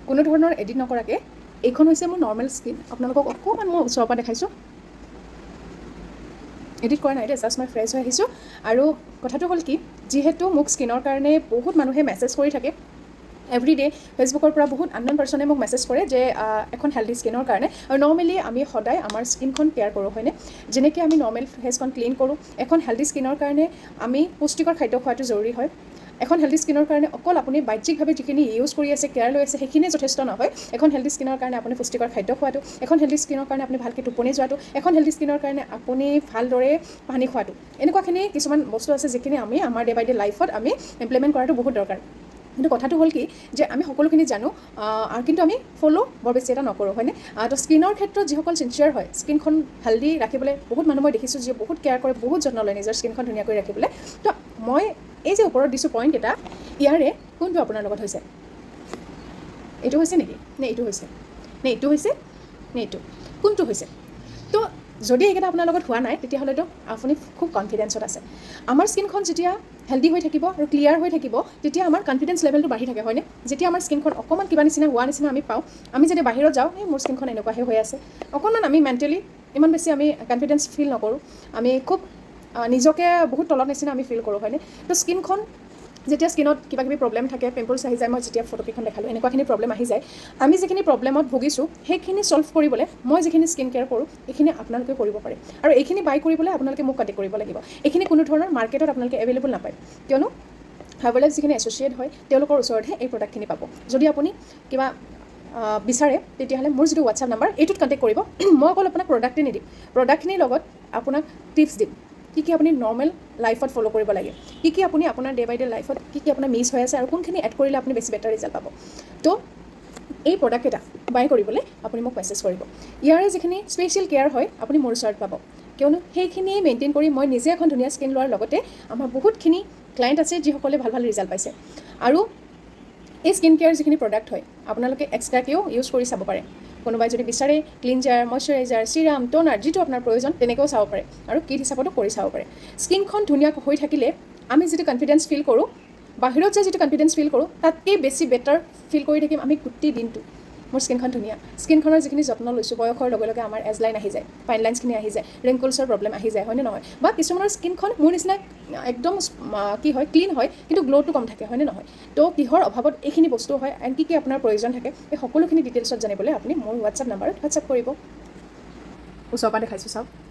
কোনো ধৰণৰ এডিট নকৰাকৈ এইখন হৈছে মোৰ নৰ্মেল স্কিন আপোনালোকক অকণমান মই ওচৰৰ পৰা দেখাইছোঁ এডিট কৰা নাই দেই জাষ্ট মই ফ্ৰেছ হৈ আহিছোঁ আৰু কথাটো হ'ল কি যিহেতু মোক স্কিনৰ কাৰণে বহুত মানুহে মেছেজ কৰি থাকে এভৰিডে ফেচবুকৰ পৰা বহুত আননন পাৰ্চনে মোক মেছেজ কৰে যে এখন হেল্ডি স্কিনৰ কাৰণে আৰু নৰ্মেলি আমি সদায় আমাৰ স্কিনখন কেয়াৰ কৰোঁ হয়নে যেনেকৈ আমি নৰ্মেল ফেচখন ক্লিন কৰোঁ এখন হেল্ডি স্কিনৰ কাৰণে আমি পুষ্টিকৰ খাদ্য খোৱাটো জৰুৰী হয় এখন হেল্ডি স্কিনৰ কাৰণে অকল আপুনি বাহ্যিকভাৱে যিখিনি ইউজ কৰি আছে কেয়াৰ লৈ আছে সেইখিনিয়ে যথেষ্ট নহয় এখন হেল্ডি স্কিনৰ কাৰণে আপুনি পুষ্টিকৰ খাদ্য খোৱাটো এখন হেল্ডি স্কিনৰ কাৰণে আপুনি ভালকৈ টোপনি যোৱাটো এখন হেল্ডি স্কিনৰ কাৰণে আপুনি ভালদৰে পানী খোৱাটো এনেকুৱাখিনি কিছুমান বস্তু আছে যিখিনি আমি আমাৰ ডে বাই ডে লাইফত আমি ইমপ্লিমেণ্ট কৰাটো বহুত দৰকাৰ কিন্তু কথাটো হ'ল কি যে আমি সকলোখিনি জানো কিন্তু আমি ফ'ল' বৰ বেছি এটা নকৰোঁ হয়নে তো স্কিনৰ ক্ষেত্ৰত যিসকল চিনচিয়াৰ হয় স্কিনখন হেল্ডি ৰাখিবলৈ বহুত মানুহ মই দেখিছোঁ যিয়ে বহুত কেয়াৰ কৰে বহুত যত্ন লয় নিজৰ স্কিনখন ধুনীয়াকৈ ৰাখিবলৈ তো মই এই যে ওপৰত দিছোঁ পইণ্ট এটা ইয়াৰে কোনটো আপোনাৰ লগত হৈছে এইটো হৈছে নেকি নে এইটো হৈছে নে এইটো হৈছে নে এইটো কোনটো হৈছে তো যদি এইকেইটা আপোনাৰ লগত হোৱা নাই তেতিয়াহ'লেতো আপুনি খুব কনফিডেঞ্চত আছে আমাৰ স্কিনখন যেতিয়া হেল্ডি হৈ থাকিব আৰু ক্লিয়াৰ হৈ থাকিব তেতিয়া আমাৰ কনফিডেঞ্চ লেভেলটো বাঢ়ি থাকে হয়নে যেতিয়া আমাৰ স্কিনখন অকণমান কিবা নিচিনা হোৱা নিচিনা আমি পাওঁ আমি যেতিয়া বাহিৰত যাওঁ এই মোৰ স্কিনখন এনেকুৱাহে হৈ আছে অকণমান আমি মেণ্টেলি ইমান বেছি আমি কনফিডেঞ্চ ফিল নকৰোঁ আমি খুব নিজকে বহুত তলত নিচিনা আমি ফিল কৰোঁ হয়নে তো স্কিনখন যেতিয়া স্কিনত কিবা কিবি প্ৰব্লেম থাকে পিম্পলছ আহি যায় মই যেতিয়া ফটোকেইখন দেখালোঁ এনেকুৱাখিনি প্ৰব্লেম আহি যায় আমি যিখিনি প্ৰব্লেমত ভুগিছোঁ সেইখিনি ছল্ভ কৰিবলৈ মই যিখিনি স্কিন কেয়াৰ কৰোঁ এইখিনি আপোনালোকে কৰিব পাৰে আৰু এইখিনি বাই কৰিবলৈ আপোনালোকে মোক কণ্টেক্ট কৰিব লাগিব এইখিনি কোনো ধৰণৰ মাৰ্কেটত আপোনালোকে এভেইলেবল নাপায় কিয়নো হাৰ্বেলাইফ যিখিনি এছ'চিয়েট হয় তেওঁলোকৰ ওচৰতহে এই প্ৰডাক্টখিনি পাব যদি আপুনি কিবা বিচাৰে তেতিয়াহ'লে মোৰ যিটো হোৱাটছআপ নাম্বাৰ এইটোত কণ্টেক্ট কৰিব মই অকল আপোনাক প্ৰডাক্টে নিদিম প্ৰডাক্টখিনিৰ লগত আপোনাক টিপছ দিম কি আপুনি নৰ্মেল লাইফত ফ'ল' কৰিব লাগে কি আপুনি আপোনাৰ ডে বাই ডে লাইফত কি আপোনাৰ মিছ হৈ আছে আৰু কোনখিনি এড কৰিলে আপুনি বেছি বেটাৰ ৰিজাল্ট পাব তো এই প্ৰডাক্টকেইটা বাই কৰিবলৈ আপুনি মোক মেছেজ কৰিব ইয়াৰে যিখিনি স্পেচিয়েল কেয়াৰ হয় আপুনি মোৰ ওচৰত পাব কিয়নো সেইখিনিয়ে মেইনটেইন কৰি মই নিজে এখন ধুনীয়া স্কিন লোৱাৰ লগতে আমাৰ বহুতখিনি ক্লায়েণ্ট আছে যিসকলে ভাল ভাল ৰিজাল্ট পাইছে আৰু এই স্কিন কেয়াৰ যিখিনি প্ৰডাক্ট হয় আপোনালোকে এক্সট্ৰাকৈও ইউজ কৰি চাব পাৰে কোনোবাই যদি বিচাৰে ক্লিনজাৰ মইশ্চাৰাইজাৰ চিৰাম টোনাৰ যিটো আপোনাৰ প্ৰয়োজন তেনেকৈও চাব পাৰে আৰু কিট হিচাপতো কৰি চাব পাৰে স্কিনখন ধুনীয়া হৈ থাকিলে আমি যিটো কনফিডেঞ্চ ফিল কৰোঁ বাহিৰত যে যিটো কনফিডেঞ্চ ফিল কৰোঁ তাতকৈ বেছি বেটাৰ ফিল কৰি থাকিম আমি গোটেই দিনটো মোৰ স্কিনখন ধুনীয়া স্কিনখনৰ যিখিনি যত্ন লৈছোঁ বয়সৰ লগে লগে আমাৰ এজ লাইন আহি যায় ফাইন লাইনছখিনি আহি যায় ৰিংকলছৰ প্ৰব্লেম আহি যায় হয়নে নহয় বা কিছুমানৰ স্কিনখন মোৰ নিচিনা একদম কি হয় ক্লিন হয় কিন্তু গ্ল'টো কম থাকে হয়নে নহয় তো কিহৰ অভাৱত এইখিনি বস্তু হয় এণ্ড কি আপোনাৰ প্ৰয়োজন থাকে এই সকলোখিনি ডিটেইলছত জানিবলৈ আপুনি মোৰ হোৱাটছআপ নাম্বাৰত হোৱাটছআপ কৰিব ওচৰৰ পৰা দেখাইছোঁ চাওক